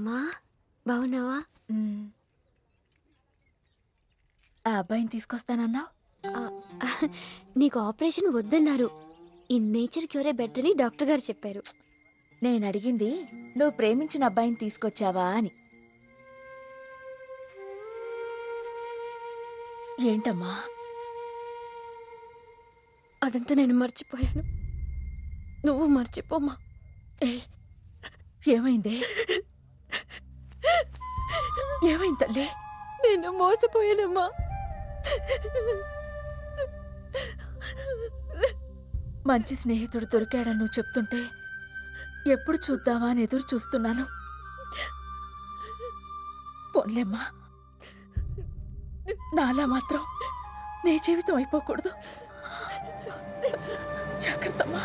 అమ్మా బాగున్నావా? ఆ అబ్బాయిని తీసుకొస్తానన్నావు. నీకు ఆపరేషన్ వద్దన్నారు. ఈ నేచర్ క్యూరే బెటర్ అని డాక్టర్ గారు చెప్పారు. నేను అడిగింది నువ్వు ప్రేమించిన అబ్బాయిని తీసుకొచ్చావా అని. ఏంటమ్మా? అదంతా నేను మర్చిపోయాను. నువ్వు మర్చిపోమ్మా. ఏమైంది? ఏమైంది తల్లి? నేను మోసపోయానమ్మా. మంచి స్నేహితుడు దొరికాడని నువ్వు చెప్తుంటే ఎప్పుడు చూద్దామా అని ఎదురు చూస్తున్నాను. పోన్లేమ్మా, నాలా మాత్రం నీ జీవితం అయిపోకూడదు. జాగ్రత్తమ్మా.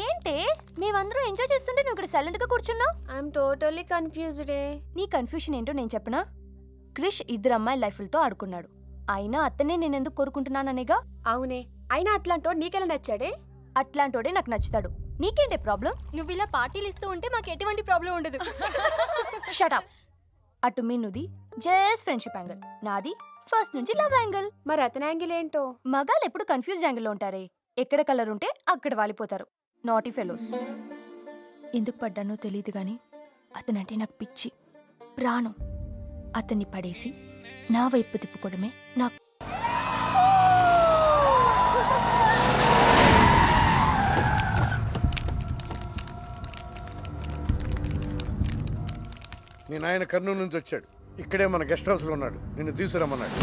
ఏంటే మేమందరం ఎంజాయ్ చేస్తుంటే నువ్వు ఇక్కడ సైలెంట్ గా కూర్చున్నావు? I'm totally confused. నీ కన్ఫ్యూషన్ ఏంటో నేను చెప్పనా? క్రిష్ ఇద్దరు అమ్మాయి లైఫ్లతో ఆడుకున్నాడు. అయినా అతనే నేను ఎందుకు కోరుకుంటున్నాననేగా. అవునే, అయినా అట్లాంటో నీకెలా నచ్చాడే? అట్లాంటోడే నాకు నచ్చుతాడు. నీకేంటే ప్రాబ్లం? నువ్వు ఇలా పార్టీలు ఇస్తూ ఉంటే మాకు ఎటువంటి ప్రాబ్లం ఉండదు. షటప్. అటు మీనుది జస్ట్ ఫ్రెండ్షిప్ యాంగిల్, నాది ఫస్ట్ నుంచి లవ్ యాంగిల్. మరి అతని యాంగిల్ ఏంటో? మగాళ్ళు ఎప్పుడు కన్ఫ్యూజ్ యాంగిల్లో ఉంటారే. ఎక్కడ కలర్ ఉంటే అక్కడ వాలిపోతారు. Naughty fellows. ఎందుకు పడ్డానో తెలియదు గాని అతనంటే నాకు పిచ్చి, ప్రాణం. అతన్ని పడేసి నా వైపు తిప్పుకోవడమే నాకు. మీ నాయన కర్నూలు నుంచి వచ్చాడు. ఇక్కడే మన గెస్ట్ హౌస్ లో ఉన్నాడు. నిన్ను తీసుకురమ్మన్నాడు.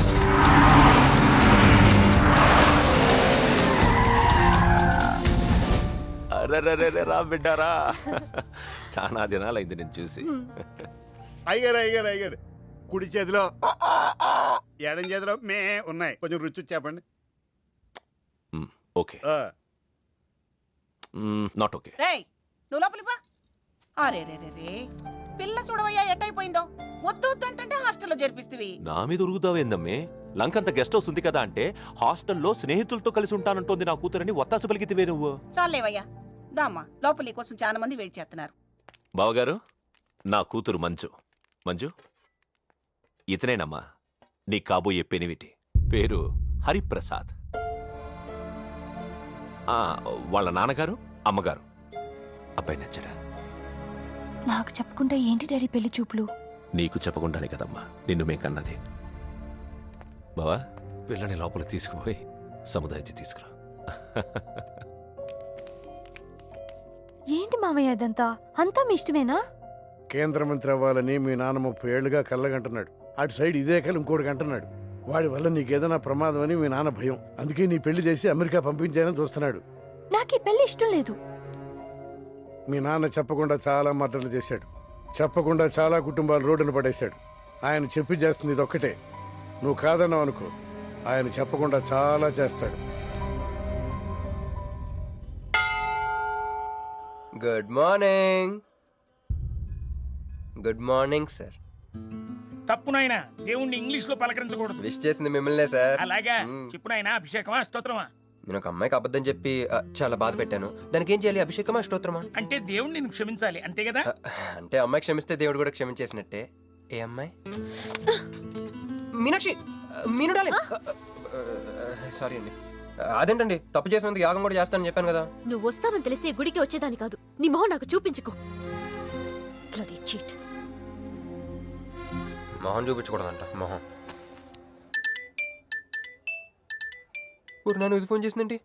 రా బిడ్డారా, చాలా దినాలైంది నేను చూసి. అయ్యారు అయ్యారు అయ్యారు. కుడి చేతిలో ఎడం చేతిలో మే ఉన్నాయి. కొంచెం రుచి చెప్పండి. Okay, not okay. నువ్వు లోపలికి బా. అరే రే రే రే, పిల్ల చూడవయ్యా ఎట్టయిపోయిందో. వద్దు వద్దు అంటే హాస్టల్లో చేర్పిస్తవి. నా మీద ఉరుగుతావేందమ్మే? లంకంత గెస్ట్ హౌస్ ఉంది కదా అంటే హాస్టల్లో స్నేహితులతో కలిసి ఉంటానంటోంది నా కూతురని ఒత్తాసు పలికితివే నువ్వు. చాలేవయ్యా, దామ్మా లోపలి కోసం చాలా మంది వెయిట్ చేస్తున్నారు. బావగారు, నా కూతురు మంజు. మంజు, ఇతనేనమ్మా నీ కాబోయే పెనివిటి. పేరు హరిప్రసాద్. వాళ్ళ నాన్నగారు అమ్మగారు. అబ్బాయి నచ్చడా? నాకు చెప్పకుండా ఏంటి డాడీ పెళ్లి చూపులు? నీకు చెప్పకుండానే కదమ్మా నిన్ను మేం కన్నది. బావా, పిల్లని లోపల తీసుకుపోయి సముదాయించి తీసుకురా. ఏంటి మామయ్య అదంతా? అంతా మీ ఇష్టమేనా? కేంద్ర మంత్రి అవ్వాలని మీ నాన్న 30 ఏళ్లుగా కళ్ళగంటున్నాడు. అటు సైడ్ ఇదే కళ్ళు ఇంకోటికి అంటున్నాడు. వాడి వల్ల నీకేదైనా ప్రమాదం అని మీ నాన్న భయం. అందుకే నీ పెళ్లి చేసి అమెరికా పంపించాలని చూస్తున్నాడు. నాకు ఈ పెళ్లి ఇష్టం లేదు. మీ నాన్న చెప్పకుండా చాలా మర్డర్లు చేశాడు. చెప్పకుండా చాలా కుటుంబాలు రోడ్డును పడేశాడు. ఆయన చెప్పి చేస్తుంది ఇదొక్కటే. నువ్వు కాదన్నావు అనుకో, ఆయన చెప్పకుండా చాలా చేస్తాడు. Good morning. Good morning sir. తప్పు నాయనా, దేవుణ్ణి ఇంగ్లీష్ లో పలకరించకూడదు. విష్ చేసింది మిమ్మల్నే సార్. అలాగా చెప్పు నాయనా. అభిషేకమా స్తోత్రమా? నేను ఒక అమ్మాయికి అబద్ధం చెప్పి చాలా బాధ పెట్టాను. దానికి ఏం చేయాలి? అభిషేకమా స్తోత్రమా? అంటే దేవుణ్ణి నిన్ను క్షమించాలి అంతే కదా? అంటే అమ్మాయి క్షమిస్తే దేవుడు కూడా క్షమించేసినట్టే. ఏ అమ్మాయి? మీనాక్షి. మీనుడాలి. సారీ అండి. అదేంటండి, తప్పు చేసినందుకు యాగం కూడా చేస్తానని చెప్పాను కదా. నువ్వు వస్తావని తెలిస్తే గుడికి వచ్చేదాని కాదు. నీ మొహం నాకు చూపించుకో. మొహం చూపించకూడదంట. మొహం. నన్ను ఇది ఫోన్ చేసిందేంటి?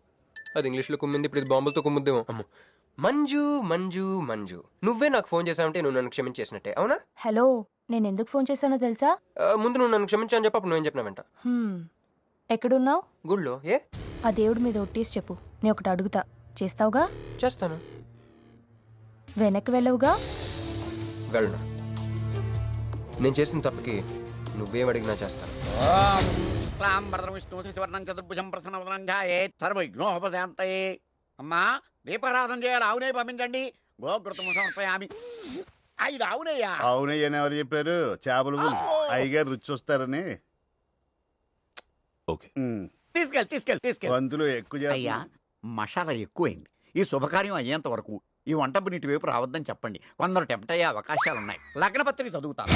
అది ఇంగ్లీష్లో కుమ్మింది, ఇప్పుడు ఇది బాంబులతో కుమ్ముద్దేమో. అమ్మో. మంజు మంజు మంజు, నువ్వే నాకు ఫోన్ చేసావంటే నువ్వు నన్ను క్షమించేసినట్టే, అవునా? హలో, నేను ఎందుకు ఫోన్ చేశానో తెలుసా? ముందు నువ్వు నన్ను క్షమించాలని చెప్పి నువ్వేం చెప్పినావంట. ఎక్కడున్నావు? గుళ్ళో. ఏ? ఆ దేవుడి మీద ఒట్టేసి చెప్పు. నేను ఒకటి అడుగుతా, చేస్తావుగా? చేస్తాను. వెనక్కి వెళ్ళవుగా? వెళ్ళను. నేను చేసిన తప్పుకి నువ్వేం అడిగినా చేస్తాను. అమ్మా, దీపారాధన చేయాలి. ఆవునే పంపించండి. గోకృతం సమర్పయామి. 5 ఆవునయ్యా. ఆవునయ్య అని ఎవరు చెప్పారు? చేపలు అయ్యగారు రుచి చూస్తారని. ఓకే. తీసుకెళ్ళి అందులో ఎక్కువ అయ్యా మసాలా ఎక్కువైంది. ఈ శుభకార్యం అయ్యేంత వరకు ఈ వంట నీటి వైపు రావద్దని చెప్పండి. కొందరు టెంప్ట్ అయ్యే అవకాశాలున్నాయి. లగ్న పత్రిక చదువుతాను.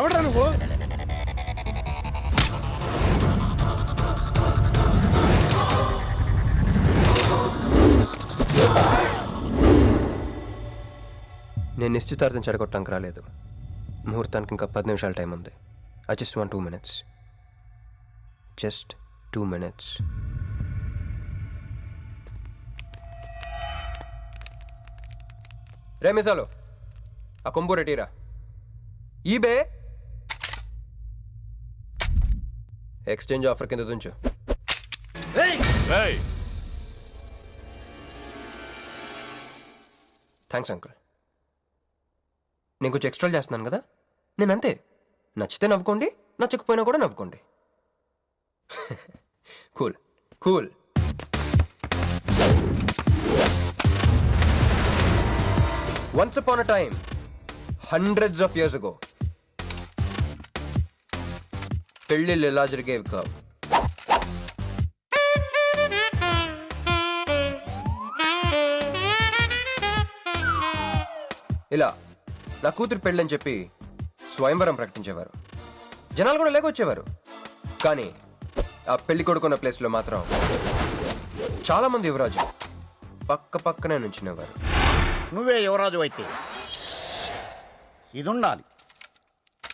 ఎవడ్రా నువ్వు? నేను నిశ్చితార్థం చెడగొట్టడానికి రాలేదు. ముహూర్తానికి ఇంకా 10 నిమిషాల టైం ఉంది. I just want 2 minutes. Just 2 minutes. రే మిసాలు, ఆ కొంబు రెటీరా. ఈబే ఎక్స్చేంజ్ ఆఫర్ కింద తుంచు. Thanks uncle. నేను కొంచెం ఎక్స్ట్రా చేస్తున్నాను కదా, నేను అంతే. నచ్చితే నవ్వుకోండి, నచ్చకపోయినా కూడా నవ్వుకోండి. Cool cool. Once upon a time, hundreds of years ago, పెళ్ళిళ్ళు ఎలా జరిగేవి కావు. ఇలా నా కూతురు పెళ్ళని చెప్పి స్వయంవరం ప్రకటించేవారు. జనాలు కూడా లేకొచ్చేవారు. కానీ ఆ పెళ్లి కొడుకున్న ప్లేస్లో మాత్రం చాలా మంది యువరాజు పక్క పక్కనే నుంచునేవారు. నువ్వే యువరాజు అయితే ఇది ఉండాలి.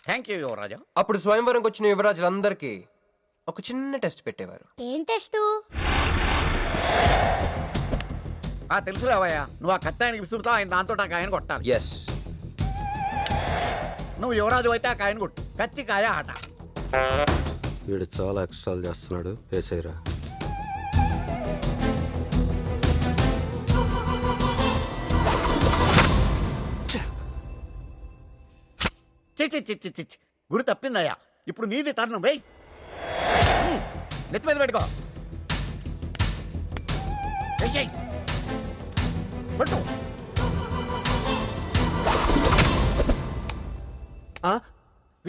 థ్యాంక్ యూ యువరాజా. అప్పుడు స్వయంవరంకి వచ్చిన యువరాజులందరికీ ఒక చిన్న టెస్ట్ పెట్టేవారు. ఏం టెస్టు? తెలుసులేవయ్యా, నువ్వు ఆ కత్తాయనికి విసురుతావు, ఆయన దాంతో ఆ కాయను కొట్టాలి. ఎస్. నువ్వు యువరాజు అయితే ఆ కాయను కొట్టు. కత్తి కాయ ఆట. వీడు చాలా ఎక్స్ట్రాలు చేస్తున్నాడు. వేసేయరా. చిచ్చి గురి తప్పిందయ్యా. ఇప్పుడు నీది టర్న్. వెయ్యి, నెత్తి మీద పెట్టుకో. వేసేయ్, పట్టు.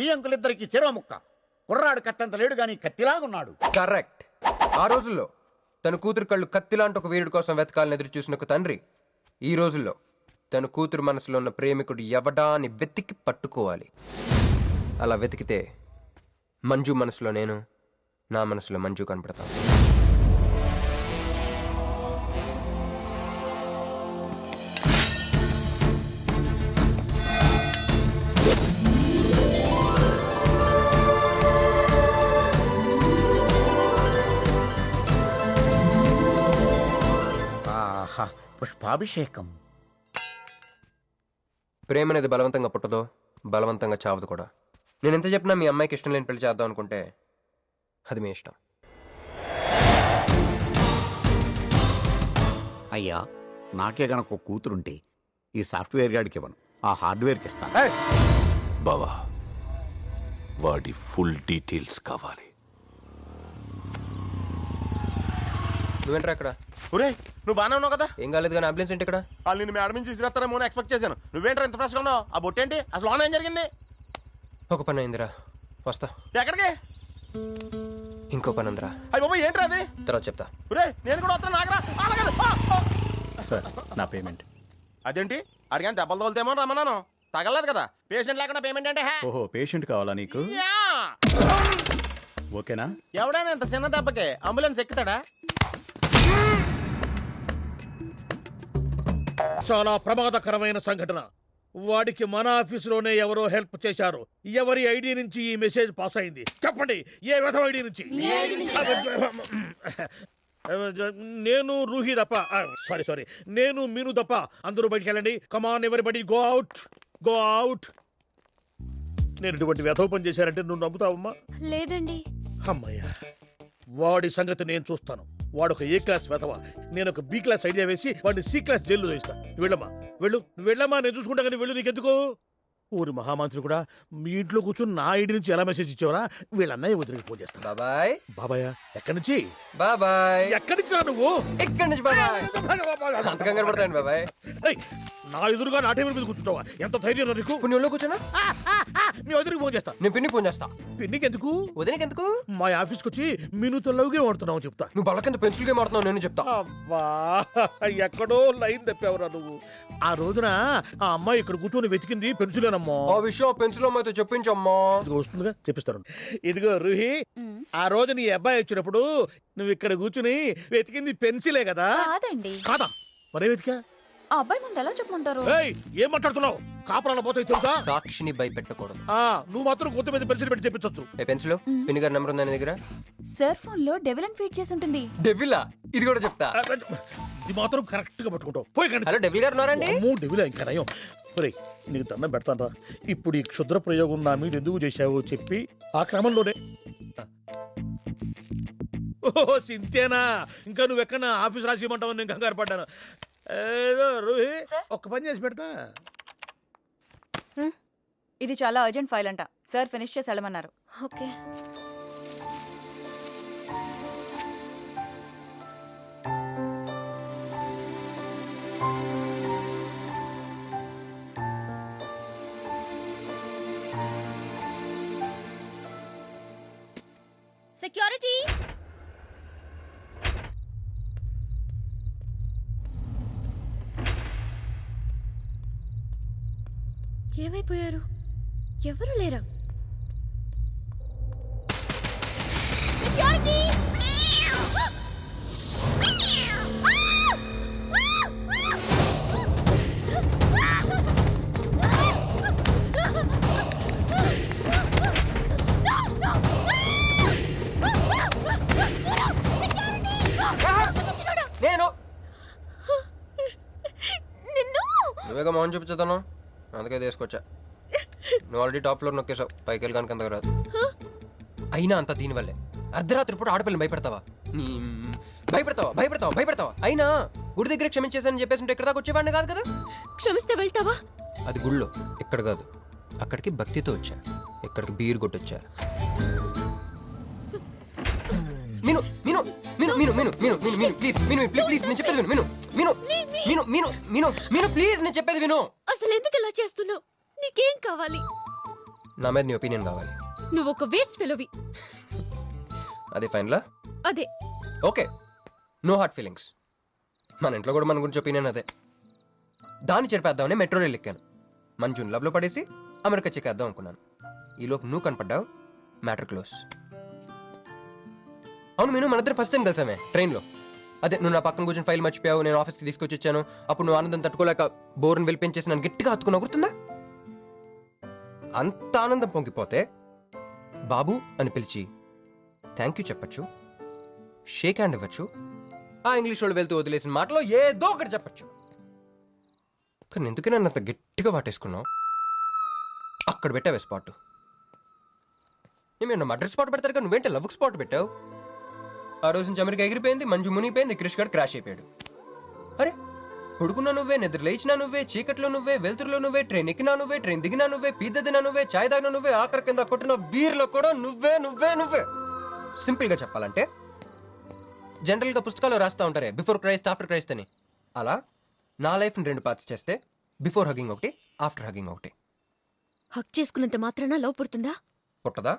ఈ అంకులిద్దరికి చెరవ ముక్క. కుర్రాడు కత్తంత లేడు గాని కత్తిలాగున్నాడు. కరెక్ట్. ఆ రోజుల్లో తన కూతురు కళ్ళు కత్తిలాంటి ఒక వీరుడి కోసం వెతకాలని ఎదురు చూసిన ఒక తండ్రి ఈ రోజుల్లో తన కూతురు మనసులో ఉన్న ప్రేమికుడు ఎవడా అని వెతికి పట్టుకోవాలి. అలా వెతికితే మంజు మనసులో నేను, నా మనసులో మంజు కనపడతాను. పుష్పాభిషేకం. ప్రేమ అనేది బలవంతంగా పుట్టదో, బలవంతంగా చావదు కూడా. నేను ఎంత చెప్పినా మీ అమ్మాయికి ఇష్టం లేని పెళ్లి చేద్దాం అనుకుంటే అది మీ ఇష్టం. అయ్యా, నాకే గనక ఒక కూతురుంటే ఈ సాఫ్ట్వేర్ గాడికి ఇవ్వను, ఆ హార్డ్వేర్కి ఇస్తాను. బావా, వాడి ఫుల్ డీటెయిల్స్ కావాలి. నువ్వేంట్రా ఇక్కడ? ఒరే, నువ్వు బాగానే ఉన్నావు కదా? ఏం కాలేదు కానీ అంబులెన్స్ ఏంటి ఇక్కడ? వాళ్ళు నిన్ను మేడం నుంచి తీసుకురాస్తారేమో అని ఎక్స్పెక్ట్ చేశాను. నువ్వేంట్రా ఇంత ఫ్రెష్గా ఉన్నావు? ఆ బొట్టేంటి? అసలు లోన్ ఏం జరిగింది? ఒక పని అయిందిరా, వస్తా. ఎక్కడికి? ఇంకో పని ఉందిరా. అయ్యి బాబు, ఏంట్రా అది? తర్వాత చెప్తా. ఒరే, నేను కూడా వస్తాను. నాగరా సార్, నా పేమెంట్. అదేంటి? అడిగాను దెబ్బలు తోలుతేమో రమ్మన్నాను. తగలేదు కదా. పేషెంట్ లేకుండా పేమెంట్ అంటే? ఓహో, పేషెంట్ కావాలా నీకు? ఓకేనా? ఎవడైనా ఇంత చిన్న దెబ్బకి అంబులెన్స్ ఎక్కుతాడా? చాలా ప్రమాదకరమైన సంఘటన. వాడికి మన ఆఫీసులోనే ఎవరో హెల్ప్ చేశారు. ఎవరి ఐడి నుంచి ఈ మెసేజ్ పాస్ అయింది? చెప్పండి, ఏ విధం ఐడి నుంచి? నేను రూహి తప్ప, సారీ, నేను మీను తప్ప అందరూ బయటికి వెళ్ళండి. కమాన్ ఎవరిబడి, గో అవుట్, గో అవుట్. నేను ఇటువంటి వ్యధవ పని చేశానంటే నువ్వు నమ్ముతావమ్మా? లేదండి. అమ్మయ్యా, వాడి సంగతి నేను చూస్తాను. వాడు ఒక ఏ క్లాస్ వెధవ, నేను ఒక బి క్లాస్ ఐడియా వేసి వాడిని సి క్లాస్ జైల్లో వేస్తాను. వెళ్ళమ్మా, వెళ్ళు, వెళ్ళమ్మా, నేను చూసుకుంటా. కానీ వెళ్ళు, నీకెందుకు? ఊరి మహామంత్రి కూడా మీ ఇంట్లో కూర్చొని నా ఐడి నుంచి ఎలా మెసేజ్ ఇచ్చేవరా? వీళ్ళన్నయ్య వదిలికి ఫోన్ చేస్తాను. బాబాయ్. బాబాయ్ ఎక్కడి నుంచి? బాబాయ్. ఎక్కడి నుంచి రా నువ్వు? ఇక్కడి నుంచి బాబాయ్. అంత కంగారు పడతాయండి బాబాయ్. నా ఎదురుగా నా టేబుల్ మీద కూర్చుంటావా? ఎంత ధైర్యం నీకు? పుణ్యంలో కూర్చున్నా మీ వదిలికి ఫోన్ చేస్తా. నేను పిన్నికి ఫోన్ చేస్తా. పిన్నికి ఎందుకు? వదినకి ఎందుకు? మా ఆఫీస్కి వచ్చి మీనుతో లవ్ గేమ్ ఆడుతున్నావు చెప్తా. నువ్వు బళ్ళ కింద పెన్సిల్ గేమ్ ఆడుతున్నావు నేను చెప్తా. అబ్బా, ఎక్కడో లైన్ తప్పావురా నువ్వు. ఆ రోజున ఆ అమ్మాయి ఇక్కడ కూర్చొని వెతికింది పెన్సిలేనమ్మా. ఆ విషయం పెన్సిల్ అమ్మాయితో చెప్పించమ్మా. వస్తుందిగా, చెప్పిస్తాను. ఇదిగో రూహి, ఆ రోజు నీ అబ్బాయి వచ్చినప్పుడు నువ్వు ఇక్కడ కూర్చుని వెతికింది పెన్సిలే కదా? కాదండి. కాదా? మరే వెతికా? ఆ అబ్బాయి ముందు ఎలా చెప్పమంటారు? ఏం మాట్లాడుతున్నావు? కాపురాల పోతాయి తెలుసా? సాక్షిని భయపెట్టకూడదు. నువ్వు మాత్రం కొత్త మీద పెన్సిల్ పెట్టి చెప్పించచ్చు. పెన్సిల్ పిన్ని గారి నెంబర్ ఉందా నీ దగ్గర? సార్ ఫోన్ లో డెవిల్ అని ఫీడ్ చేసి ఉంటుంది. డెవిలా? ఇది కూడా చెప్తా. ఇది మాత్రం కరెక్ట్ గా పట్టుకుంటావు. పోయి కండి. హలో, డెవిల్ గారు ఉన్నారండి? డెవిలా ఇంకా నయం. నీకు దండం పెడతాను రా. ఇప్పుడు ఈ క్షుద్ర ప్రయోగం నా మీద ఎందుకు చేశావో చెప్పి ఆ క్రమంలోనే. ఓహో, సింతేనా? ఇంకా నువ్వెక్కడ ఆఫీస్ రాసిమంటావు? నేను కంగారు పడ్డాను. ఏదో రూహి, ఒక్క పని చేసి పెడతా. ఇది చాలా అర్జెంట్ ఫైల్ అంట. సార్ ఫినిష్ చేసి వెళ్ళమన్నారు. ఓకే. సెక్యూరిటీ, ఏమైపోయారు? ఎవరు లేరా? సెక్యూరిటీ, నేను నువ్వేగా మౌన్ చూపించుతాను, అందుకే తీసుకొచ్చా. నువ్వు ఆల్రెడీ టాప్ ఫ్లోర్ నొక్కేసావు, పైకి వెళ్ళి కనుక అంతకు రాదు. అయినా అంత దీనివల్లే అర్ధరాత్రి పూట ఆడపిల్లని భయపెడతావా? భయపెడతావా? అయినా గుడి దగ్గర క్షమించేసానని చెప్పేసి ఉంటే ఇక్కడ దాకా వచ్చేవాడిని కాదు కదా. క్షమిస్తే వెళ్తావా? అది గుళ్ళో, ఇక్కడ కాదు. అక్కడికి భక్తితో వచ్చా, ఇక్కడికి బీర్ కొట్టొచ్చా. మీను మీను మీను మీను మీను మీను మీను మీను ప్లీజ్, మీను ప్లీజ్, నేను చెప్పేది విను. మీను మీను మీను మీను మీను ప్లీజ్, నేను చెప్పేది విను. అసలు ఎందుకు ఇలా చేస్తున్నావు? నీకేం కావాలి? నా మీద నీ ఒపీనియన్ కావాలి. నువ్వు ఒక వేస్ట్ ఫెలోవి. అదే ఫైనలా? అదే. Okay, no heart feelings. మన ఇంట్లో కూడా మన గురించి ఒపీనియన్ అదే. దాన్ని చెరిపేద్దామని మెట్రో రైల్ ఎక్కాను. మంజుని లవ్లో పడేసి అమెరికా చెక్కేద్దాం అనుకున్నాను. ఈలోపు నువ్వు కనపడ్డావు, మ్యాటర్ క్లోజ్. అవును మీను, మన ఇద్దరు ఫస్ట్ టైం కలిసామే ట్రైన్లో. అదే నువ్వు నా పక్కన కూర్చొని ఫైల్ మర్చిపోయావు, నేను ఆఫీస్కి తీసుకొచ్చి వచ్చాను. అప్పుడు నువ్వు ఆనందం తట్టుకోలేక బోర్ని వెళ్ళిపించేసి నన్ను గట్టిగా హత్తుకున్నా, గుర్తుందా? అంత ఆనందం పొంగిపోతే బాబు అని పిలిచి థ్యాంక్ యూ చెప్పచ్చు, షేక్ హ్యాండ్ ఇవ్వచ్చు, ఆ ఇంగ్లీష్ వాళ్ళు వెళ్తూ వదిలేసిన మాటలో ఏదో ఒకటి చెప్పచ్చు. కానీ ఎందుకు నన్ను అంత గట్టిగా వాటేసుకున్నావు? అక్కడ పెట్టావే స్పాట్. ఏమన్నా మర్డర్ స్పాట్ పెడతారు కదా, నువ్వేంటే లవ్ స్పాట్ పెట్టావు. ఆ రోజు నుంచి అమెరికా ఎగిరిపోయింది, మంజు మునిగిపోయింది, క్రిష్ గారు క్రాష్ అయిపోయాడు. అరే, పడుకున్నా నువ్వే, నిద్ర లేచినా నువ్వే, చీకట్లో నువ్వే, వెలుతురులో నువ్వే, ట్రైన్ ఎక్కినా నువ్వే, ట్రైన్ దిగినా నువ్వే, పిజ్జా తినా నువ్వే, చాయ్ తాగినా నువ్వే, ఆఖరి కింద కొట్టిన బీర్లో కూడా నువ్వే నువ్వే నువ్వే. సింపుల్ గా చెప్పాలంటే జనరల్ గా పుస్తకాలు రాస్తా ఉంటారే బిఫోర్ క్రైస్ట్ ఆఫ్టర్ క్రైస్ట్ అని, అలా నా లైఫ్ ని 2 పార్ట్స్ చేస్తే బిఫోర్ హగింగ్ ఒకటి, ఆఫ్టర్ హగింగ్ ఒకటి. హక్ చేసుకున్నంత మాత్రాన లవ్ పుడుతుందా? పుట్టదా?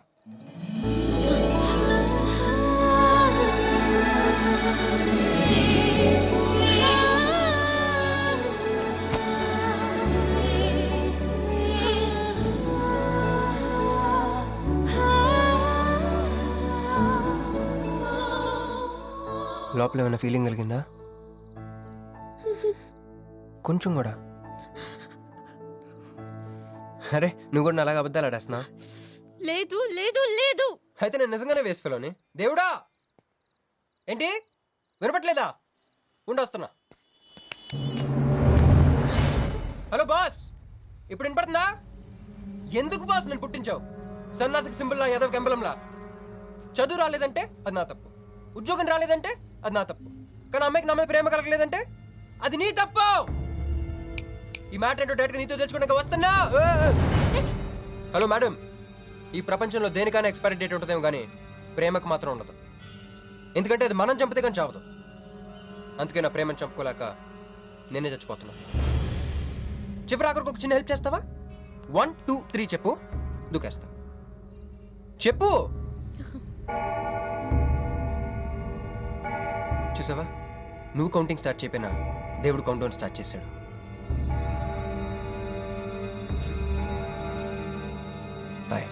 లోపల ఏమైనా ఫీలింగ్ కలిగిందా? కొంచెం కూడా. అరే నువ్వు కూడా అలాగే అబద్ధాలు ఆడేస్తున్నా. లేదు లేదు లేదు. అయితే నేను నిజంగానే వేస్ట్ ఫెలోని. దేవుడా ఏంటి వినపట్లేదా? ఉండొస్తున్నా. హలో బాస్, ఇప్పుడు వినపడుతుందా? ఎందుకు బాస్ నన్ను పుట్టించావు? సన్నాసికి సింబల్ లా యాదవ్ కెంబలంలా. చదువు రాలేదంటే అది నా తప్పు, ఉద్యోగం రాలేదంటే అది నా తప్పు, కానీ అమ్మాయికి నా మీద ప్రేమ కలగలేదంటే అది నీ తప్పు. ఈ మ్యాటర్ ఏంటో డైరెక్ట్గా నీతో తెచ్చుకోవడానికి వస్తున్నా. హలో మేడం, ఈ ప్రపంచంలో దేనికైనా ఎక్స్పైరీ డేట్ ఉంటుందేమో కానీ ప్రేమకు మాత్రం ఉండదు. ఎందుకంటే అది మనం చంపితే కానీ చావదు. అందుకే నా ప్రేమను చంపుకోలేక నేనే చచ్చిపోతున్నా. చివరి ఆఖరికి ఒక చిన్న హెల్ప్ చేస్తావా? 1 2 3 చెప్పు, దూకేస్తా. చెప్పు. చూసావా, నువ్వు కౌంటింగ్ స్టార్ట్ చేయపోయినా దేవుడు కౌంట్ డౌన్ స్టార్ట్ చేశాడు. బాయ్.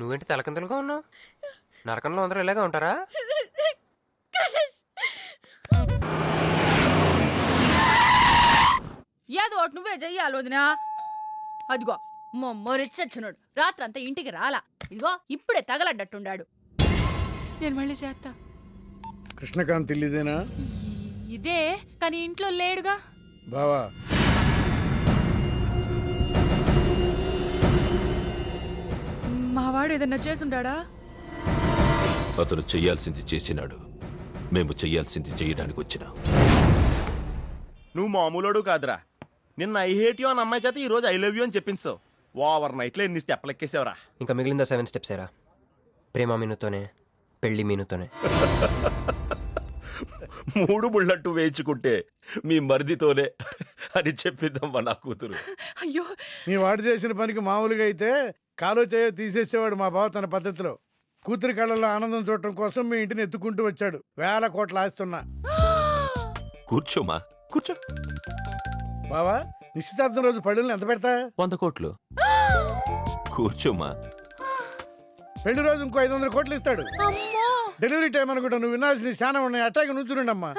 నువ్వేంటి తలకిందులుగా ఉన్నావు? నరకంలో అందరూ ఇలాగే ఉంటారా? ఏదో ఒకటి నువ్వే చెయ్యాలి వదినా. అదిగో మొమ్మరిచ్చచ్చున్నాడు, రాత్రంతా ఇంటికి రాలా. ఇదిగో ఇప్పుడే తగలడ్డట్టుండాడు. నేను మళ్ళీ చేస్తా. కృష్ణకాంత్ ఇల్లుదేనా? ఇదే, కానీ ఇంట్లో లేడుగా. బావా మావాడు ఏదన్నా చేసుండాడా? అతను చెయ్యాల్సింది చేసినాడు, మేము చెయ్యాల్సింది చేయడానికి వచ్చినా. నువ్వు మామూలుడు కాదురా. నిన్న ఐ హేట్ యూ అని అమ్మాయి చేత ఈ రోజు ఐ లవ్ యూ అని చెప్పించావు. ఓవర్ నైట్ లో ఎన్ని స్టెప్లు ఎక్కేసావురా. ఇంకా మిగిలిందా 7 స్టెప్స్ ఏరా? ప్రేమ మీనుతోనే, పెళ్లి మీనుతోనే. 3 బుల్లట్టు వేయించుకుంటే మీ మరిదితోనే అని చెప్పిద్దమ్మా నా కూతురు. అయ్యో, మీ వాడు చేసిన పనికి మామూలుగా అయితే కాలో చేయ తీసేసేవాడు మా బావ తన పద్ధతిలో. కూతురి కళ్ళల్లో ఆనందం చూడటం కోసం మీ ఇంటిని ఎత్తుకుంటూ వచ్చాడు. 1000 కోట్లు ఆస్తున్నా. కూర్చోమా, కూర్చో. బావా, నిశ్చితార్థం రోజు పళ్ళుల్ని ఎంత పెడతా? 100 కోట్లు. కూర్చోమా. పెళ్లి రోజు ఇంకో 500 కోట్లు ఇస్తాడు. డెలివరీ టైం అనుకుంటా. నువ్వు వినాల్సిన చాలా ఉన్నాయి. అట్టాగే నుంచుండమ్మా.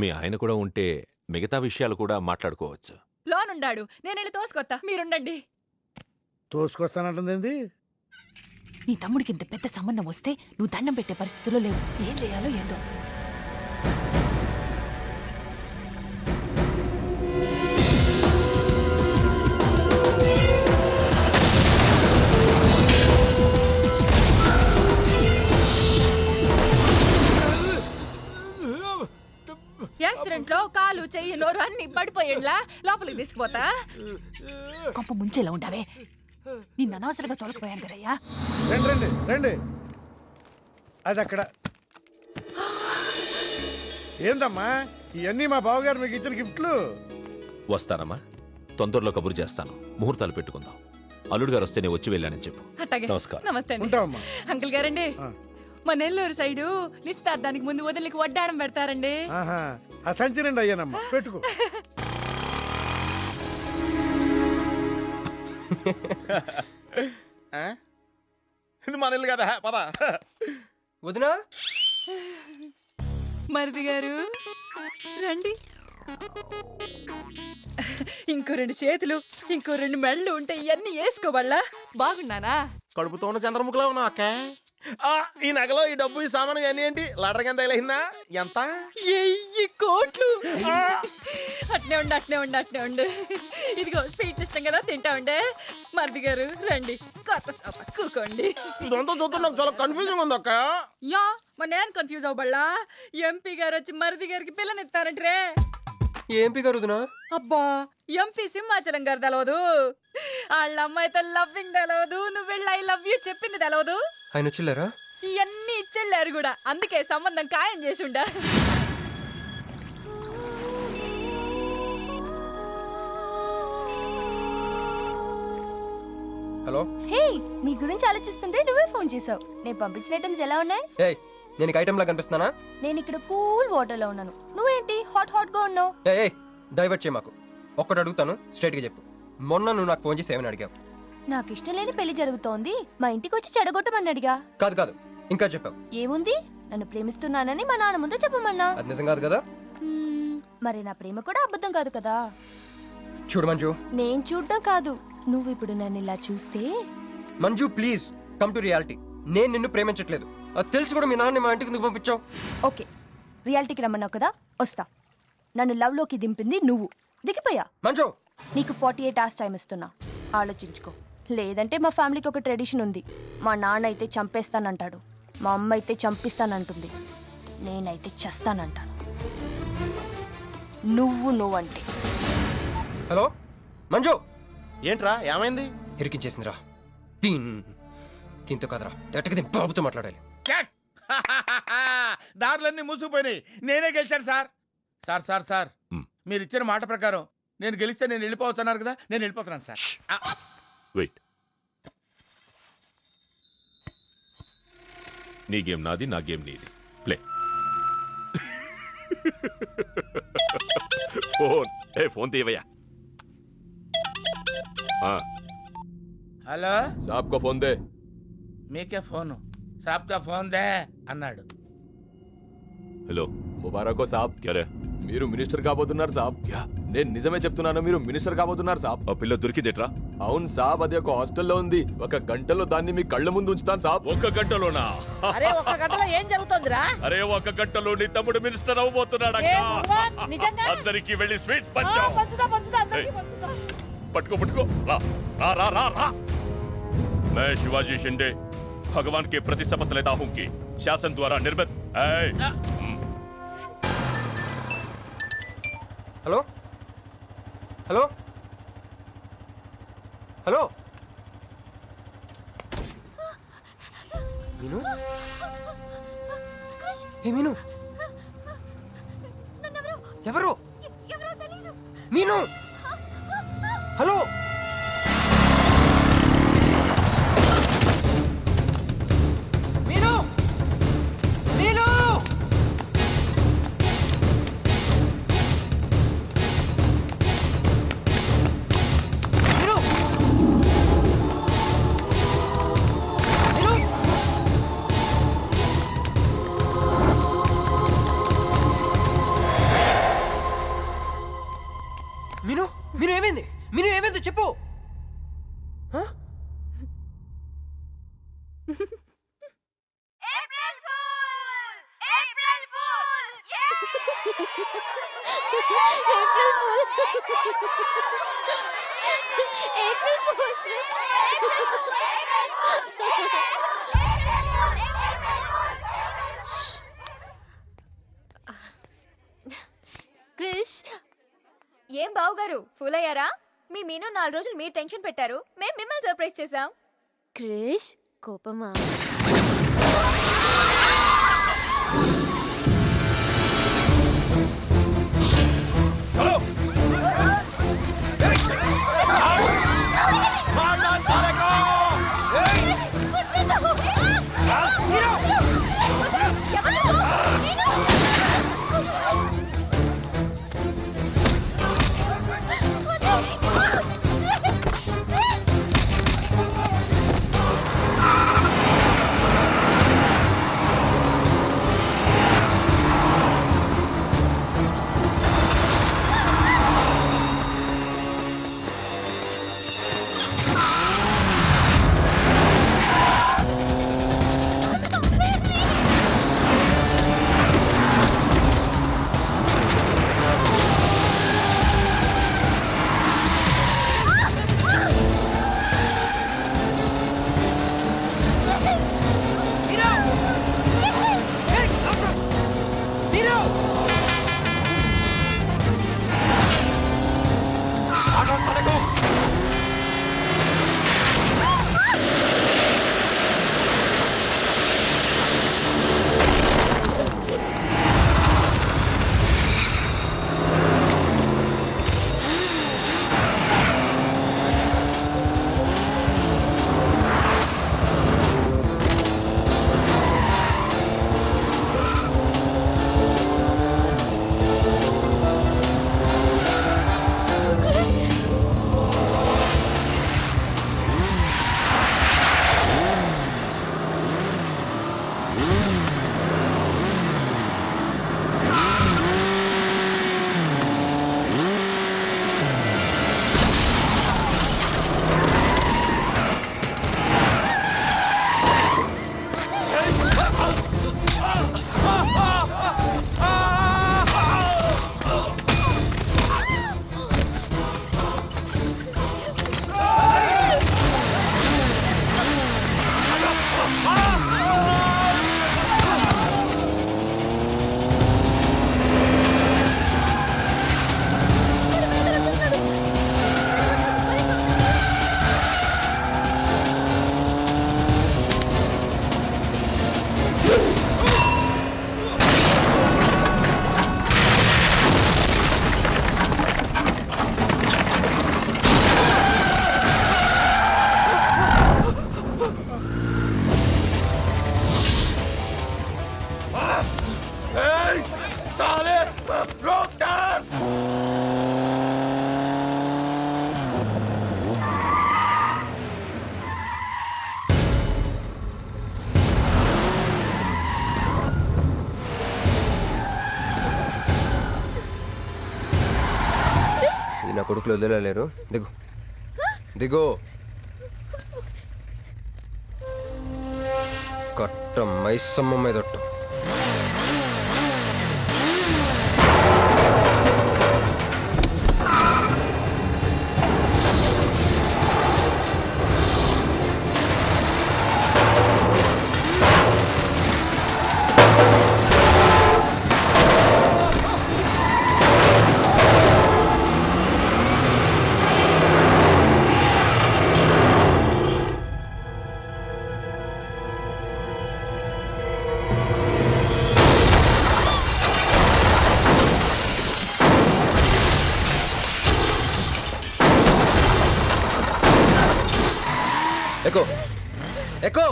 మీ ఆయన కూడా ఉంటే మిగతా విషయాలు కూడా మాట్లాడుకోవచ్చు. లోనుండాడు, నేను వెళ్ళి తోసుకొత్తా, మీరుండండి. తోసుకొస్తానంటుంది. నీ తమ్ముడికి ఇంత పెద్ద సంబంధం వస్తే నువ్వు దండం పెట్టే పరిస్థితిలో లేవు. ఏం చేయాలో ఏందో. యాక్సిడెంట్ లో కాలు చెయ్యి నోరు అన్ని పడిపోయేలా లోపలికి తీసుకుపోతా. కొంప ముంచేలా ఉండవే. నిన్ను అనవసరంగా తొలగిపోయాను కదయ్యా. రండి రండి రండి. అది అక్కడ. ఏందమ్మా ఇవన్నీ మా బావగారు మీకు ఇచ్చిన గిఫ్ట్లు? వస్తానమ్మా, తొందరలో కబురు చేస్తాను. ముహూర్తాలు పెట్టుకుందాం. అల్లుడు గారు వస్తే నేను వచ్చి వెళ్ళానని చెప్పు. అట్టాగే. నమస్కారం. నమస్తే అండి. ఉంటావమ్మా. అంకుల్ గారండి, మా నెల్లూరు సైడు నిశ్చితార్థానికి ముందు వదిలికి వడ్డాడం పెడతారండి. ఆ సంచి నిండి అయ్యానమ్మా, పెట్టుకో. ఇది మన ఇల్లు కదా, పద. వదినా, మరిది గారు రండి. ఇంకో 2 చేతులు, ఇంకో 2 మెళ్ళు ఉంటే ఇవన్నీ వేసుకోవాలా? బాగున్నానా? కడుపుతో ఉన్న చంద్రముఖిలో ఉన్నావు అక్క. ఈ నగలో ఈ డబ్బు ఈ సామాను ఇవన్నీ ఏంటి? లాటరీ ఎంత తగిలిందా? ఎంత? 1000 కోట్లు. అట్నే ఉండు, అట్నే ఉండు, అట్నే ఉండు. ఇదిగో స్వీట్ ఇష్టం కదా, తింటా ఉండే. మరిది గారు రండి, కొత్త సోఫా కూకోండి. ఇదంతా చూస్తే నాకు చాలా కన్ఫ్యూజింగ్ ఉంది అక్క. యా, మరి నేను కన్ఫ్యూజ్ అవ్వబల్లా. ఎంపీ గారు వచ్చి మరిది గారికి పిల్లనిస్తారంటే. ఏంపీ గారు వదినా? అబ్బా, ఎంపీ సింహాచలం గారు తెలవదు? వాళ్ళ అమ్మాయితో లవ్వింగ్ తెలవదు, నువ్వు వెళ్ళి ఐ లవ్ యూ చెప్పింది తెలవదు. ఆయన వచ్చిల్లారా? ఇవన్నీ ఇచ్చెళ్ళారు కూడా, అందుకే సంబంధం ఖాయం చేసి ఉండా. హలో, హే, మీ గురించి ఆలోచిస్తుంటే నువ్వే ఫోన్ చేసావు. నేను పంపించిన ఐటమ్స్ ఎలా ఉన్నాయి? ఏయ్, నేను నీకు ఐటమ్ లా కనిపిస్తున్నానా? నేను ఇక్కడ కూల్ వాటర్ లో ఉన్నాను, నువ్వేంటి హాట్ హాట్ గా ఉన్నావు? ఏయ్, డైవర్ట్ చేయ మాకు. ఒక్కటి అడుగుతాను, స్ట్రైట్ గా చెప్పు. మొన్న నువ్వు నాకు ఫోన్ చేసి ఏమని అడిగావు? నాకు ఇష్టం లేని పెళ్లి జరుగుతోంది, మా ఇంటికి వచ్చి చెడగొట్టమని అడిగా. కాదు కాదు, ఇంకా చెప్పావు. ఏముంది, నన్ను ప్రేమిస్తున్నానని మా నాన్న ముందు చెప్పమన్నా. అది నిజం కాదు కదా? మరి నా ప్రేమ కూడా అబద్ధం కాదు కదా? చూడు మంజు. నేను చూడడం కాదు, నువ్వు ఇప్పుడు నన్ను ఇలా చూస్తే. Manju please come to reality. నేను నిన్ను ప్రేమించట్లేదు, అది తెలిసి కూడా మీ నాన్న మా ఇంటికి ఎందుకు పంపించావు? ఓకే, రియాలిటీకి రమ్మన్నావు కదా, వస్తా. నన్ను లవ్ లోకి దింపింది నువ్వు, దిగిపోయా. మంజు, నీకు 48 hours టైం ఇస్తున్నా, ఆలోచించుకో. లేదంటే మా ఫ్యామిలీకి ఒక ట్రెడిషన్ ఉంది, మా నాన్న అయితే చంపేస్తానంటాడు, మా అమ్మ అయితే చంపిస్తానంటుంది, నేనైతే చస్తానంటాను. నువ్వంటే. హలో మంజు. ఏంట్రా ఏమైంది? ఇరికించేసిందిరా. దీంతో కదరా, డైరెక్ట్గా దీని బాబుతో మాట్లాడాలి. దారులన్నీ మూసుకుపోయినాయి, నేనే గెలిచాను సార్. సార్ సార్ సార్ మీరు ఇచ్చిన మాట ప్రకారం నేను గెలిస్తే నేను వెళ్ళిపోవచ్చు అన్నారు కదా, నేను వెళ్ళిపోతున్నాను సార్. వెయిట్, నీ గేమ్ నాది, నా గేమ్ నీది. ప్లే. ఫోన్ తీయవయ్యా. హలో, సాబ్ కో ఫోన్ దే. మీకే ఫోను, సాబ్ కా ఫోన్ దే అన్నాడు. హలో, ముబారక్ సాబ్. క్యారే, మీరు మినిస్టర్ కాబోతున్నారు సాబ్. నేను నిజమే చెప్తున్నాను, మీరు మినిస్టర్ కాబోతున్నారు సాబ్. ఆ పిల్ల దొరికిందేట్రా? అవును సాబ్, అది ఒక హాస్టల్లో ఉంది. 1 గంటలో దాన్ని మీ కళ్ళ ముందు ఉంచుతాను సాబ్. 1 గంటలోనా? అరే 1 గంటలో ఏం జరుగుతుందిరా? అరే 1 గంటలో నీ తమ్ముడు మినిస్టర్ అవబోతున్నాడు. అందరికి వెళ్ళి స్వీట్ పంచుదా. పట్టుకో రా రా రా రా రా. मैं शिवाजी शिंदे भगवान के प्रति शपथ लेता हूं कि शासन द्वारा निर्मित। हेलो हेलो हेलो मीनू, हे मीनू, ఎవరు? మీను, హలో. చెప్పు. క్రిష్, ఏం బావగారు ఫూల్ అయ్యారా? మీ మీను 4 రోజులు మీరు టెన్షన్ పెట్టారు, మేము మిమ్మల్ని సర్ప్రైజ్ చేసాం. క్రిష్ కోపమా? నా కొడుకులు వదిలేలేరు. దిగు దిగు. కట్ట మైసమ్మ మీదట్టు. ఎక్కు ఎక్కు.